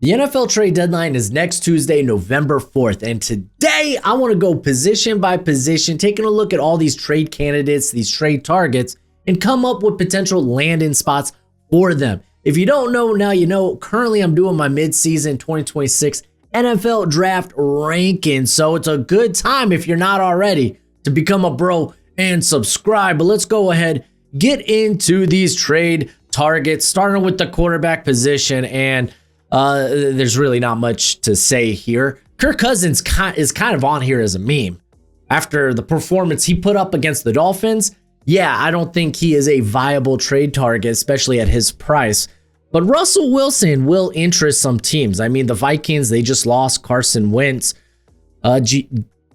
The NFL trade deadline is next Tuesday, November 4th. And today I want to go position by position, taking a look at all these trade candidates, these trade targets, and come up with potential landing spots for them. If you don't know, now you know. Currently, I'm doing my mid-season 2026 NFL draft ranking. So it's a good time, if you're not already, to become a bro and subscribe. But let's go ahead, get into these trade targets, starting with the quarterback position. And there's really not much to say here. Kirk Cousins is kind of on here as a meme. After the performance he put up against the Dolphins, yeah, I don't think he is a viable trade target, especially at his price. But Russell Wilson will interest some teams. I mean, the Vikings, they just lost Carson Wentz.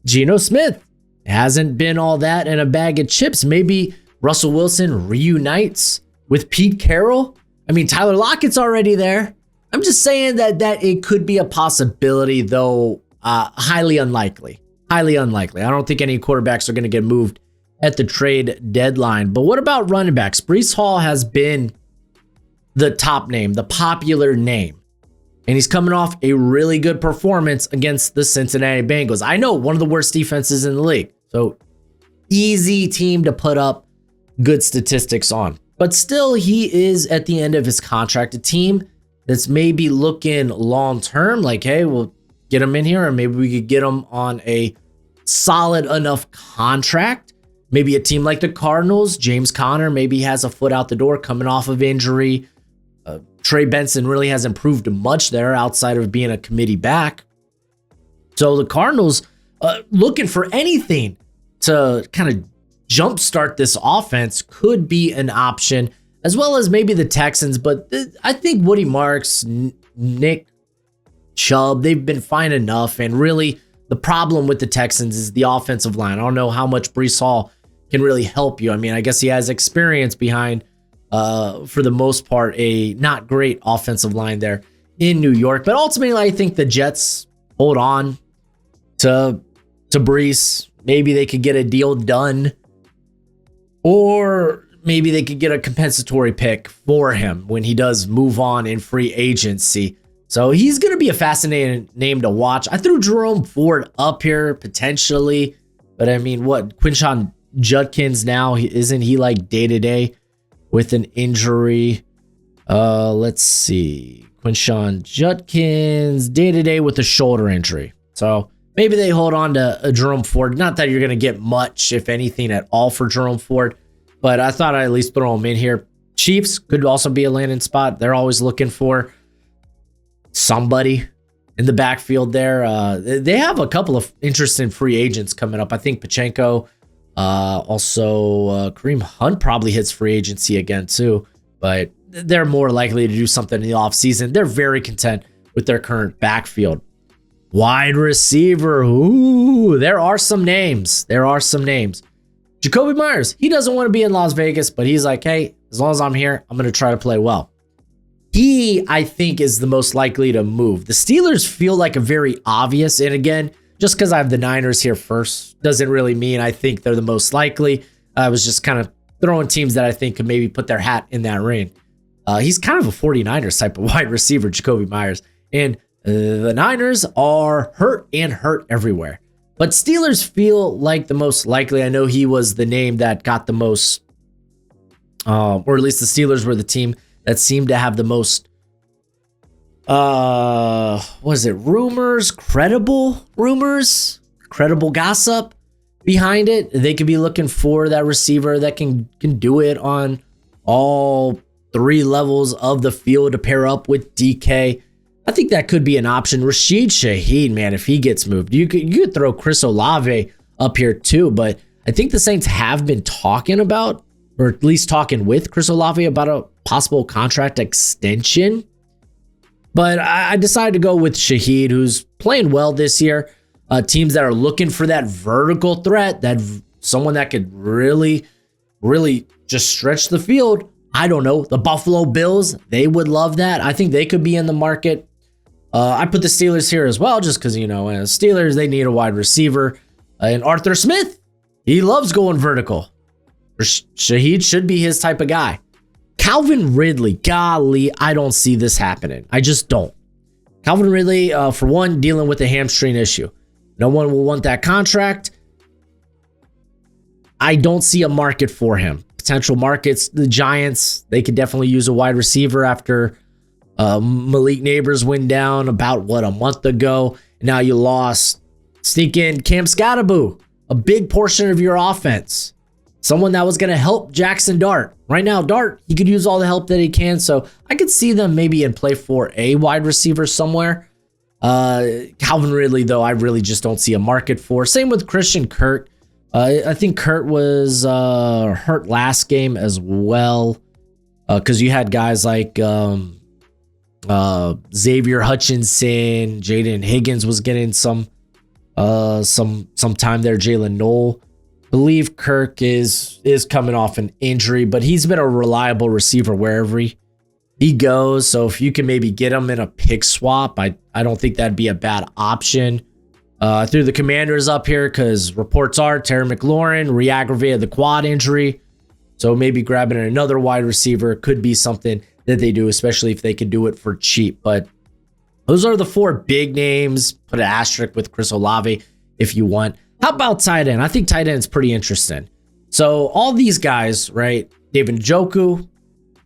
Geno Smith hasn't been all that in a bag of chips. Maybe Russell Wilson reunites with Pete Carroll. I mean, Tyler Lockett's already there. I'm just saying that it could be a possibility, though highly unlikely. Highly unlikely. I don't think any quarterbacks are going to get moved at the trade deadline. But what about running backs? Breece Hall has been the top name, the popular name. And he's coming off a really good performance against the Cincinnati Bengals. I know, one of the worst defenses in the league. So easy team to put up good statistics on. But still, he is at the end of his contract. A team that's maybe looking long-term, like, hey, we'll get him in here, or maybe we could get him on a solid enough contract. Maybe a team like the Cardinals, James Conner maybe has a foot out the door coming off of injury. Trey Benson really hasn't proved much there outside of being a committee back. So the Cardinals looking for anything to kind of jumpstart this offense could be an option, as well as maybe the Texans. But I think Woody Marks, Nick Chubb, they've been fine enough. And really, the problem with the Texans is the offensive line. I don't know how much Breece Hall can really help you. I mean, I guess he has experience behind, for the most part, a not great offensive line there in New York. But ultimately, I think the Jets hold on to Breece. Maybe they could get a deal done, or maybe they could get a compensatory pick for him when he does move on in free agency. So he's going to be a fascinating name to watch. I threw Jerome Ford up here potentially, but I mean, what, Quinshon Judkins now, isn't he like day-to-day with an injury? Let's see. Quinshon Judkins, day-to-day with a shoulder injury. So maybe they hold on to Jerome Ford. Not that you're going to get much, if anything at all, for Jerome Ford, but I thought I'd at least throw him in here. Chiefs could also be a landing spot. They're always looking for somebody in the backfield there. They have a couple of interesting free agents coming up. I think Pachenko, also Kareem Hunt probably hits free agency again too, but they're more likely to do something in the offseason. They're very content with their current backfield. Wide receiver, ooh, there are some names. Jacoby Myers, he doesn't want to be in Las Vegas, but he's like, hey, as long as I'm here, I'm going to try to play well. He, I think, is the most likely to move. The Steelers feel like a very obvious, and again, just because I have the Niners here first doesn't really mean I think they're the most likely. I was just kind of throwing teams that I think could maybe put their hat in that ring. He's kind of a 49ers type of wide receiver, Jacoby Myers. And the Niners are hurt everywhere. But Steelers feel like the most likely. I know he was the name that got the most, or at least the Steelers were the team that seemed to have the most, credible gossip behind it. They could be looking for that receiver that can do it on all three levels of the field to pair up with DK. I think that could be an option. Rashid Shaheed, man, if he gets moved, you could throw Chris Olave up here too. But I think the Saints have been talking about, or at least talking with Chris Olave about a possible contract extension. But I decided to go with Shaheed, who's playing well this year. Teams that are looking for that vertical threat, that someone that could really just stretch the field. I don't know. The Buffalo Bills, they would love that. I think they could be in the market. I put the Steelers here as well, just because, Steelers, they need a wide receiver. And Arthur Smith, he loves going vertical. Shaheed should be his type of guy. Calvin Ridley, golly, I don't see this happening. I just don't. Calvin Ridley, for one, dealing with a hamstring issue. No one will want that contract. I don't see a market for him. Potential markets, the Giants, they could definitely use a wide receiver after Malik Neighbors went down about, a month ago. And now you lost sneaking Cam Scatterboo, a big portion of your offense. Someone that was going to help Jackson Dart. Right now, Dart, he could use all the help that he can. So I could see them maybe in play for a wide receiver somewhere. Calvin Ridley, though, I really just don't see a market for. Same with Christian Kirk. I think Kurt was hurt last game as well, because you had guys like Xavier Hutchinson, Jaden Higgins was getting some time there. Jalen Noel, believe Kirk is coming off an injury, but he's been a reliable receiver wherever he goes. So if you can maybe get him in a pick swap, I don't think that'd be a bad option. Threw the Commanders up here because reports are Terry McLaurin re-aggravated the quad injury. So maybe grabbing another wide receiver could be something that they do, especially if they can do it for cheap. But those are the 4 big names. Put an asterisk with Chris Olave if you want. How about tight end? I think tight end is pretty interesting. So all these guys, right? David Njoku,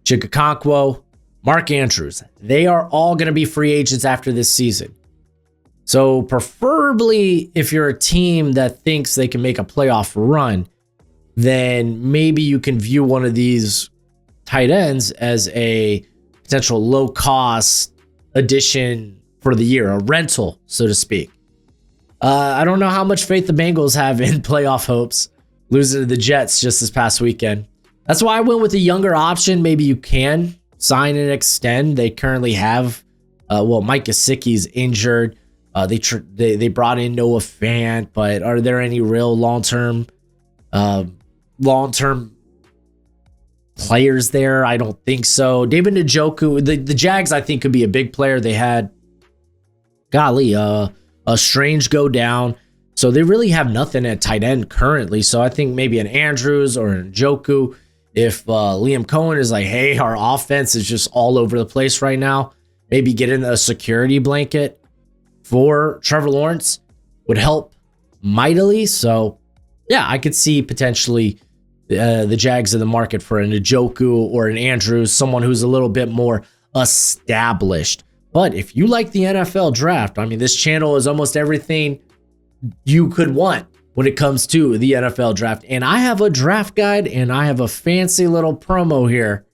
Chikakonkwo, Mark Andrews, they are all going to be free agents after this season. So preferably if you're a team that thinks they can make a playoff run, then maybe you can view one of these tight ends as a potential low cost addition for the year, a rental, so to speak. I don't know how much faith the Bengals have in playoff hopes, losing to the Jets just this past weekend. That's why I went with a younger option. Maybe you can sign and extend. They currently have, Mike Gesicki's injured. They brought in Noah Fant, but are there any real long-term players there? I don't think so. David Njoku, the Jags, I think could be a big player. They had, a Strange go down, so they really have nothing at tight end currently. So I think maybe an Andrews or an Njoku. If Liam Cohen is like, hey, our offense is just all over the place right now, maybe get in a security blanket for Trevor Lawrence would help mightily. So yeah, I could see potentially the Jags in the market for an Njoku or an Andrews, someone who's a little bit more established. But if you like the NFL draft, I mean, this channel is almost everything you could want when it comes to the NFL draft. And I have a draft guide and I have a fancy little promo here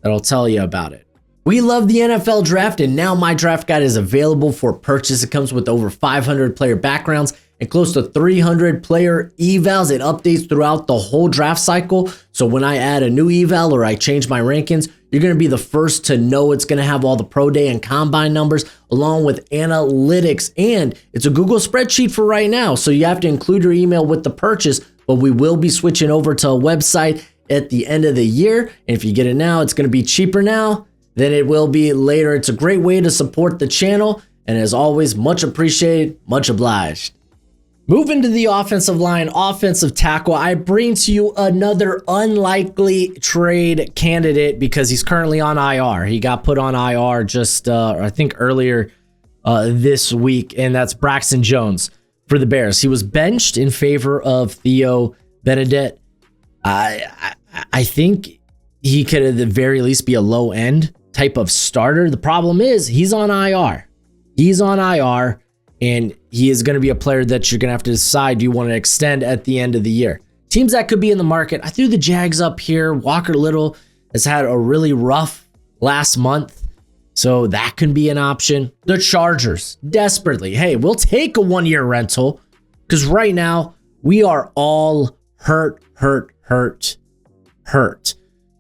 that'll tell you about it. We love the NFL draft, and now my draft guide is available for purchase. It comes with over 500 player backgrounds and close to 300 player evals. It updates throughout the whole draft cycle. So when I add a new eval or I change my rankings, you're going to be the first to know. It's going to have all the pro day and combine numbers along with analytics, and it's a Google spreadsheet for right now. So you have to include your email with the purchase, but we will be switching over to a website at the end of the year. And if you get it now, it's going to be cheaper now than it will be later. It's a great way to support the channel, and as always, much appreciated, much obliged. Moving to the offensive line, offensive tackle, I bring to you another unlikely trade candidate because he's currently on IR. He got put on IR just, I think, earlier this week, and that's Braxton Jones for the Bears. He was benched in favor of Theo Benedict. I think he could at the very least be a low end type of starter. The problem is he's on IR. He's on IR, and he is going to be a player that you're going to have to decide, do you want to extend at the end of the year? Teams that could be in the market, I threw the Jags up here. Walker Little has had a really rough last month, so that can be an option. The Chargers, desperately, hey, we'll take a 1-year rental because right now we are all hurt.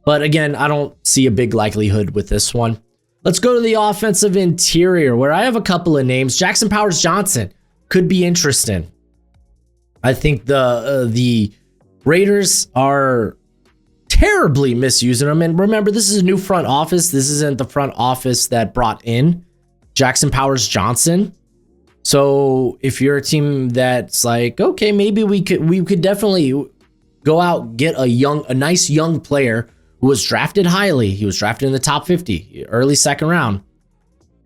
But again, I don't see a big likelihood with this one. Let's go to the offensive interior, where I have a couple of names. Jackson Powers-Johnson could be interesting. I think the Raiders are terribly misusing him. And remember, this is a new front office. This isn't the front office that brought in Jackson Powers-Johnson. So if you're a team that's like, okay, maybe we could definitely go out, get a nice young player who was drafted highly. He was drafted in the top 50, early second round.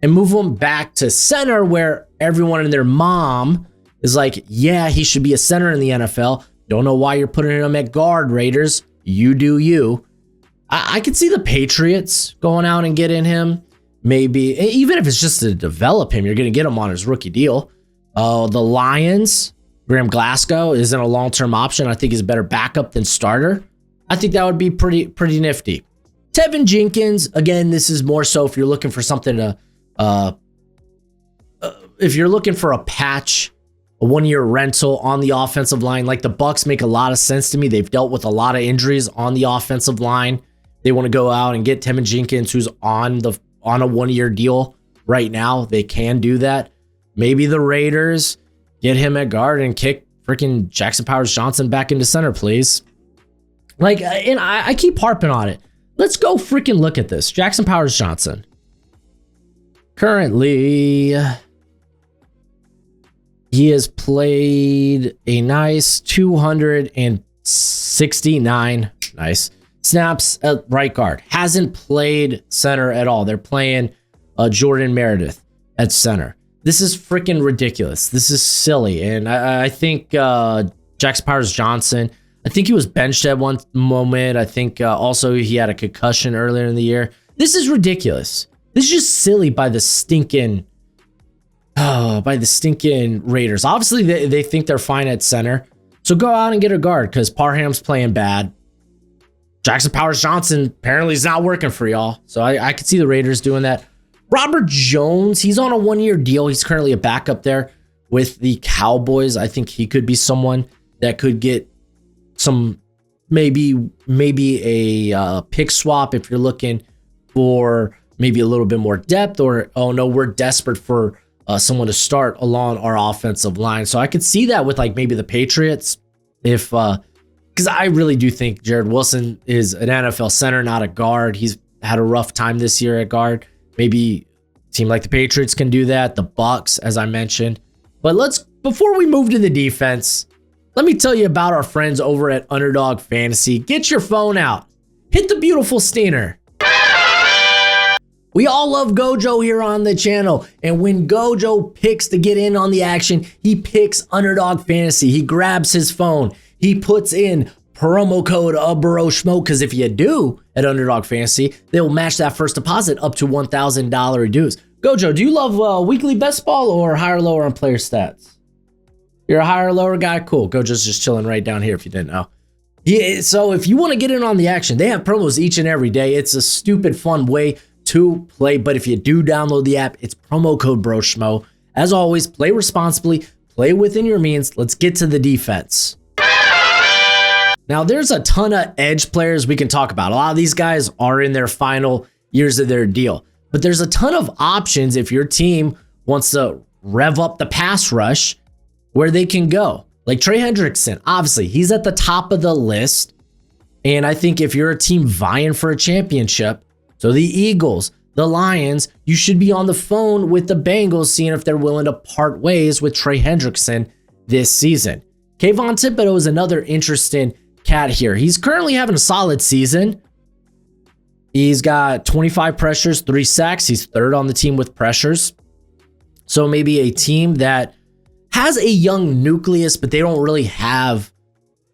and move him back to center where everyone and their mom is like, yeah, he should be a center in the NFL. Don't know why you're putting him at guard, Raiders. You do you. I could see the Patriots going out and getting him. Maybe, even if it's just to develop him, you're going to get him on his rookie deal. The Lions, Graham Glasgow isn't a long-term option. I think he's a better backup than starter. I think that would be pretty nifty. Tevin Jenkins, again, this is more so if you're looking for something to, if you're looking for a patch, a one-year rental on the offensive line, like the Bucs make a lot of sense to me. They've dealt with a lot of injuries on the offensive line. They want to go out and get Tevin Jenkins, who's on a one-year deal right now. They can do that. Maybe the Raiders get him at guard and kick freaking Jackson Powers-Johnson back into center, please. Like, and I keep harping on it. Let's go freaking look at this. Jackson Powers-Johnson. Currently, he has played a nice 269 snaps at right guard. Hasn't played center at all. They're playing Jordan Meredith at center. This is freaking ridiculous. This is silly. And I think Jackson Powers-Johnson, I think he was benched at one moment. I think also he had a concussion earlier in the year. This is ridiculous. This is just silly by the stinking Raiders. Obviously, they think they're fine at center. So go out and get a guard because Parham's playing bad. Jackson Powers-Johnson apparently is not working for y'all. So I could see the Raiders doing that. Robert Jones, he's on a one-year deal. He's currently a backup there with the Cowboys. I think he could be someone that could get some, maybe a pick swap if you're looking for maybe a little bit more depth, or, oh no, we're desperate for someone to start along our offensive line. So I could see that with like maybe the Patriots, if because I really do think Jared Wilson is an NFL center, not a guard. He's had a rough time this year at guard. Maybe a team like the Patriots can do that. The Bucs, as I mentioned. But before we move to the defense, let me tell you about our friends over at Underdog Fantasy. Get your phone out. Hit the beautiful Steiner. We all love Gojo here on the channel. And when Gojo picks to get in on the action, he picks Underdog Fantasy. He grabs his phone. He puts in promo code Broshmo, because if you do at Underdog Fantasy, they'll match that first deposit up to $1,000 dues. Gojo, do you love weekly best ball or higher lower on player stats? You're a higher lower guy? Cool. Gojo's just chilling right down here if you didn't know. Yeah, so if you want to get in on the action, they have promos each and every day. It's a stupid fun way to play, but if you do download the app, it's promo code Broshmo. As always, play responsibly, play within your means. Let's get to the defense. Now, there's a ton of edge players we can talk about. A lot of these guys are in their final years of their deal, but there's a ton of options if your team wants to rev up the pass rush where they can go. Like Trey Hendrickson, obviously, he's at the top of the list. And I think if you're a team vying for a championship, so the Eagles, the Lions, you should be on the phone with the Bengals, seeing if they're willing to part ways with Trey Hendrickson this season. Keion Thibodeau is another interesting cat here. He's currently having a solid season. He's got 25 pressures, 3 sacks. He's third on the team with pressures. So maybe a team that has a young nucleus, but they don't really have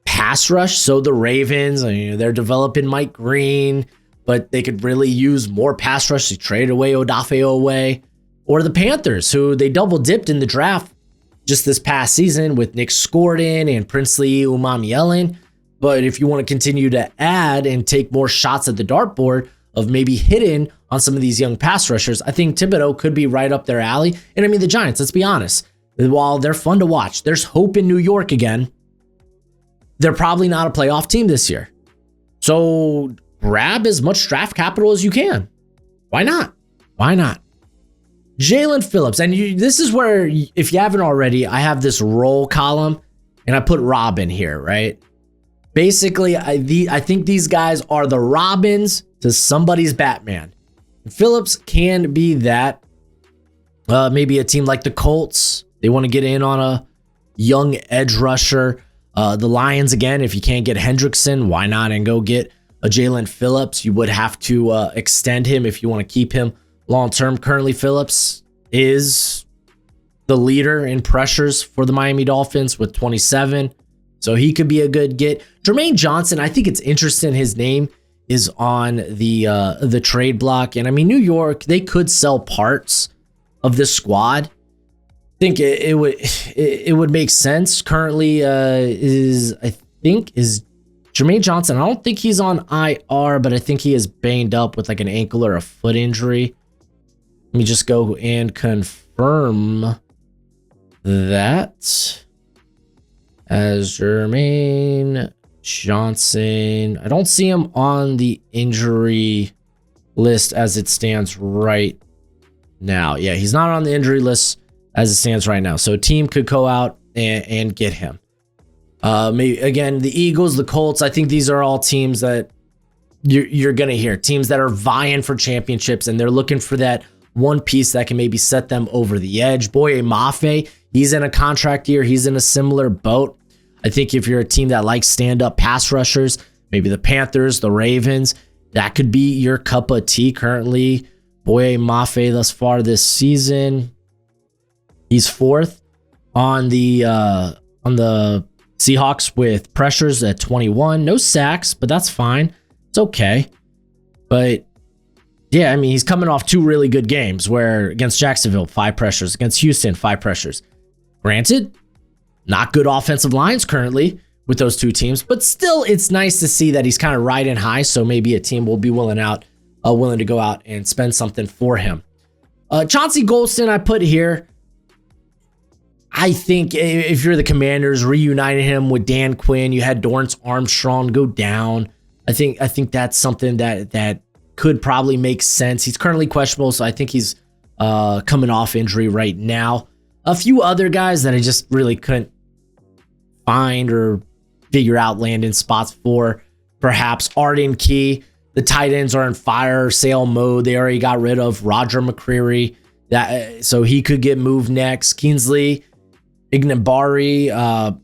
pass rush. So the Ravens, they're developing Mike Green, but they could really use more pass rush to trade away Odafe Owe. Or the Panthers, who they double dipped in the draft just this past season with Nick Scordon and Princely Umamielen. But if you want to continue to add and take more shots at the dartboard of maybe hitting on some of these young pass rushers, I think Thibodeau could be right up their alley. And I mean, the Giants, let's be honest, while they're fun to watch, there's hope in New York again. They're probably not a playoff team this year. So grab as much draft capital as you can. Why not? Why not? Jalen Phillips. And this is where, if you haven't already, I have this role column and I put Robin here, right? Basically, I think these guys are the Robins to somebody's Batman. Phillips can be that. Maybe a team like the Colts, they want to get in on a young edge rusher. The Lions, again, if you can't get Hendrickson, why not and go get a Jalen Phillips? You would have to extend him if you want to keep him long-term. Currently, Phillips is the leader in pressures for the Miami Dolphins with 27. So he could be a good get. Jermaine Johnson, I think it's interesting. His name is on the trade block. And I mean, New York, they could sell parts of this squad. I think it would make sense. Currently is Jermaine Johnson. I don't think he's on IR, but I think he is banged up with like an ankle or a foot injury. Let me just go and confirm that. As Jermaine Johnson, I don't see him on the injury list as it stands right now. Yeah, he's not on the injury list as it stands right now. So a team could go out and get him. Maybe again, the Eagles, the Colts. I think these are all teams that you're going to hear. Teams that are vying for championships, and they're looking for that one piece that can maybe set them over the edge. Boye Mafe, he's in a contract year. He's in a similar boat. I think if you're a team that likes stand-up pass rushers, maybe the Panthers, the Ravens, that could be your cup of tea currently. Boye Mafe thus far this season, he's fourth on the Seahawks with pressures at 21. No sacks, but that's fine. It's okay. But yeah, I mean, he's coming off two really good games where against Jacksonville, 5 pressures, against Houston, 5 pressures. Granted, not good offensive lines currently with those two teams, but still it's nice to see that he's kind of riding high. So maybe a team will be willing to go out and spend something for him. Chauncey Golston, I put here. I think if you're the Commanders, reuniting him with Dan Quinn, you had Dorrance Armstrong go down. I think that's something that could probably make sense. He's currently questionable, so I think he's coming off injury right now. A few other guys that I just really couldn't find or figure out landing spots for. Perhaps Arden Key. The tight ends are in fire sale mode. They already got rid of Roger McCreary, so he could get moved next. Kingsley Ignabari,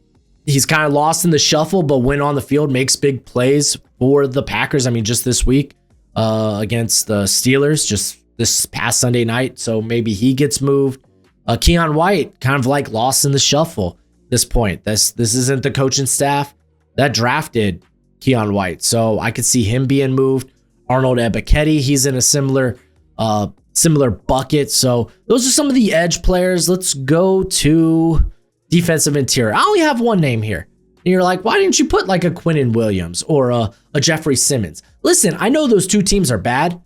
he's kind of lost in the shuffle, but when on the field, makes big plays for the Packers. I mean, just this week against the Steelers, just this past Sunday night. So maybe he gets moved. Keion White, kind of like lost in the shuffle at this point. This isn't the coaching staff that drafted Keion White. So I could see him being moved. Arnold Ebiketie, he's in a similar bucket. So those are some of the edge players. Let's go to defensive interior. I only have one name here. And you're like, why didn't you put like a Quinnen Williams or a Jeffrey Simmons? Listen, I know those two teams are bad,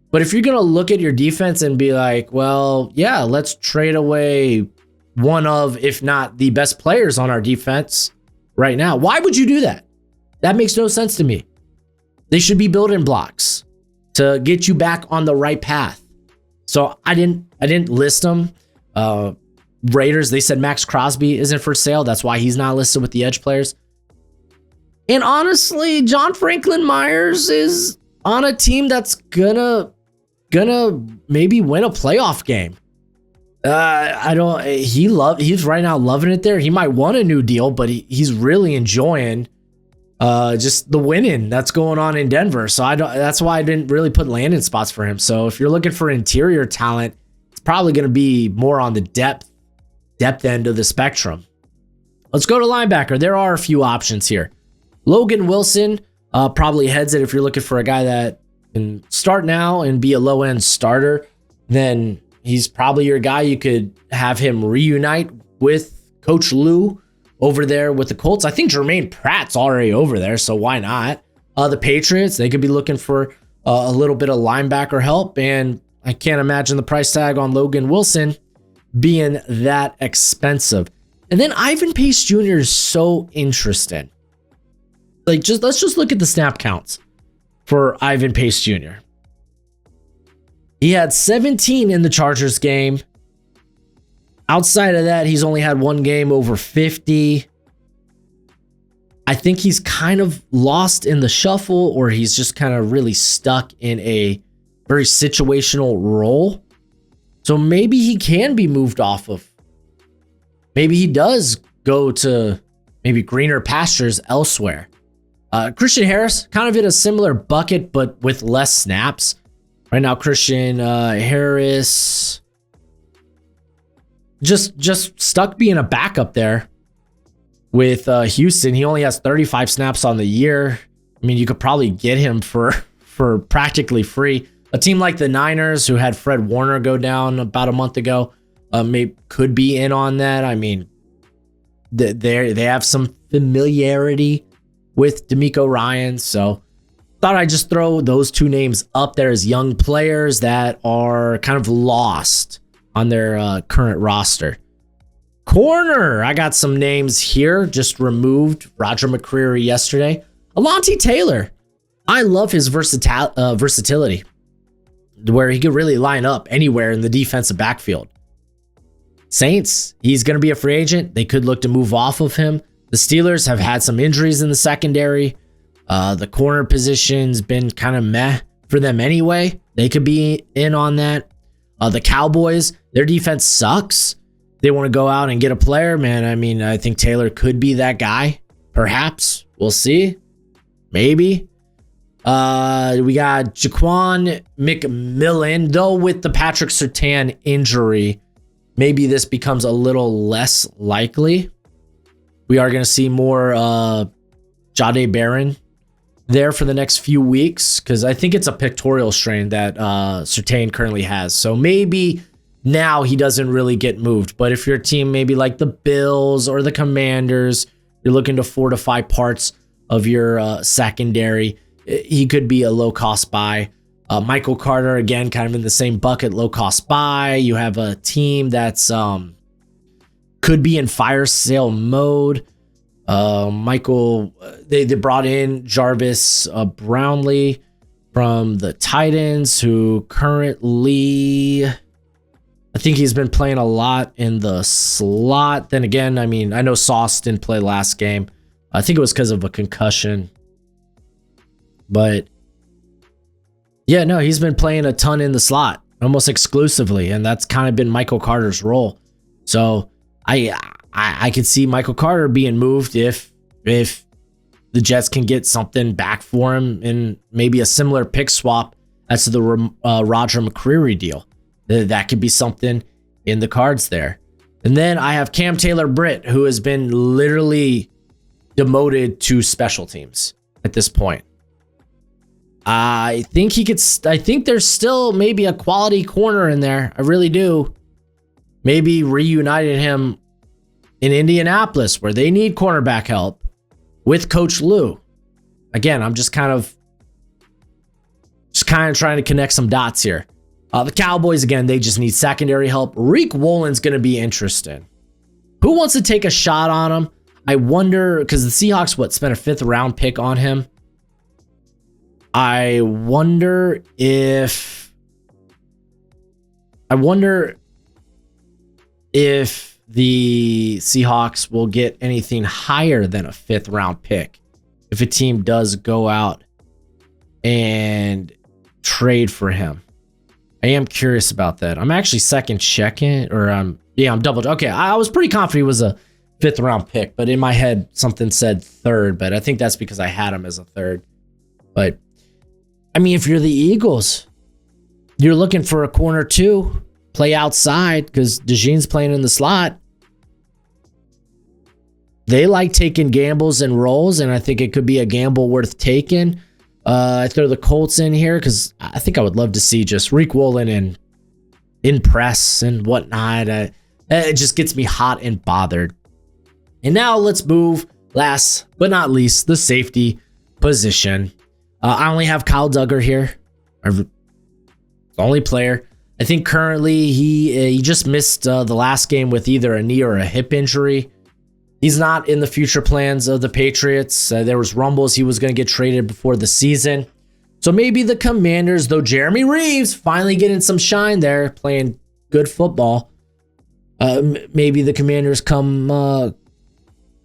but if you're going to look at your defense and be like, well, yeah, let's trade away one of, if not the best players on our defense right now. Why would you do that? That makes no sense to me. They should be building blocks to get you back on the right path. So I didn't list them. Raiders, they said Max Crosby isn't for sale. That's why he's not listed with the edge players. And honestly, John Franklin Myers is on a team that's gonna maybe win a playoff game. He's right now loving it there. He might want a new deal, but he's really enjoying just the winning that's going on in Denver. So that's why I didn't really put landing spots for him. So if you're looking for interior talent, it's probably going to be more on the depth end of the spectrum. Let's go to linebacker. There are a few options here. Logan Wilson probably heads it if you're looking for a guy that can start now and be a low-end starter. Then he's probably your guy. You could have him reunite with Coach Lou over there with the Colts. I think Jermaine Pratt's already over there, so why not? The Patriots, they could be looking for a little bit of linebacker help, and I can't imagine the price tag on Logan Wilson being that expensive. And then Ivan Pace Jr. is so interesting. Let's just look at the snap counts for Ivan Pace Jr. He had 17 in the Chargers game. Outside of that, he's only had one game over 50. I think he's kind of lost in the shuffle, or he's just kind of really stuck in a very situational role. So maybe he can be moved off of. Maybe he does go to maybe greener pastures elsewhere. Christian Harris, kind of in a similar bucket, but with less snaps. Right now, Christian Harris just stuck being a backup there with Houston. He only has 35 snaps on the year. I mean, you could probably get him for practically free. A team like the Niners, who had Fred Warner go down about a month ago, could be in on that. I mean, they have some familiarity with D'Amico Ryans, so thought I'd just throw those two names up there as young players that are kind of lost on their current roster. Corner, I got some names here, just removed Roger McCreary yesterday. Alontae Taylor, I love his versatility, where he could really line up anywhere in the defensive backfield. Saints, he's going to be a free agent. They could look to move off of him. The Steelers have had some injuries in the secondary. The corner position's been kind of meh for them anyway. They could be in on that. The Cowboys, their defense sucks. They want to go out and get a player, man. I mean, I think Taylor could be that guy. Perhaps. We'll see. Maybe. We got Jaquan McMillan, though with the Patrick Surtain injury, maybe this becomes a little less likely. We are going to see more Jahdae Barron there for the next few weeks, because I think it's a pectoral strain that Surtain currently has. So maybe now he doesn't really get moved. But if you're a team maybe like the Bills or the Commanders, you're looking to fortify parts of your secondary, he could be a low-cost buy. Michael Carter, again, kind of in the same bucket, low-cost buy. You have a team that's could be in fire sale mode. They brought in Jarvis Brownlee from the Titans, who currently, I think he's been playing a lot in the slot. Then again, I mean, I know Sauce didn't play last game. I think it was because of a concussion. But yeah, no, he's been playing a ton in the slot, almost exclusively, and that's kind of been Michael Carter's role. So I could see Michael Carter being moved if the Jets can get something back for him in maybe a similar pick swap as to the Roger McCreary deal. That could be something in the cards there. And then I have Cam Taylor-Britt, who has been literally demoted to special teams at this point. I think there's still maybe a quality corner in there. I really do. Maybe reunited him in Indianapolis, where they need cornerback help, with Coach Lou. Again, I'm just kind of trying to connect some dots here. The Cowboys, again, they just need secondary help. Reek Wollen's going to be interesting. Who wants to take a shot on him? I wonder, because the Seahawks, spent a 5th round pick on him. I wonder if the Seahawks will get anything higher than a 5th round pick if a team does go out and trade for him. I am curious about that. I'm actually second checking, or I'm double. Okay, I was pretty confident he was a 5th round pick, but in my head something said 3rd, but I think that's because I had him as a 3rd. But I mean, if you're the Eagles, you're looking for a corner too. Play outside, because DeJean's playing in the slot. They like taking gambles and rolls, and I think it could be a gamble worth taking. I throw the Colts in here because I think I would love to see just Reek Wollen and in press and whatnot. It just gets me hot and bothered. And now let's move, last but not least, the safety position. I only have Kyle Duggar here, the only player. I think currently he just missed the last game with either a knee or a hip injury. He's not in the future plans of the Patriots. There was rumbles he was going to get traded before the season. So maybe the Commanders, though Jeremy Reeves finally getting some shine there, playing good football. Maybe the Commanders come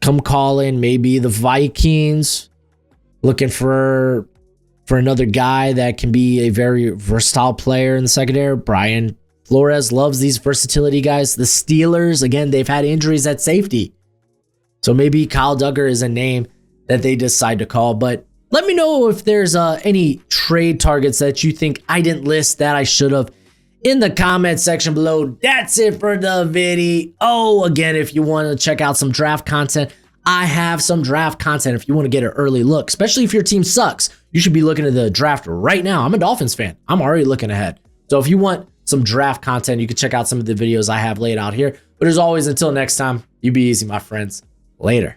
calling. Maybe the Vikings looking for another guy that can be a very versatile player in the secondary. Brian Flores loves these versatility guys. The Steelers, again, they've had injuries at safety. So maybe Kyle Duggar is a name that they decide to call. But Let me know if there's any trade targets that you think I didn't list that I should have in the comment section below. That's it for the video. Oh, again, if you want to check out some draft content, I have some draft content if you want to get an early look, especially if your team sucks. You should be looking at the draft right now. I'm a Dolphins fan. I'm already looking ahead. So if you want some draft content, you can check out some of the videos I have laid out here. But as always, until next time, you be easy, my friends. Later.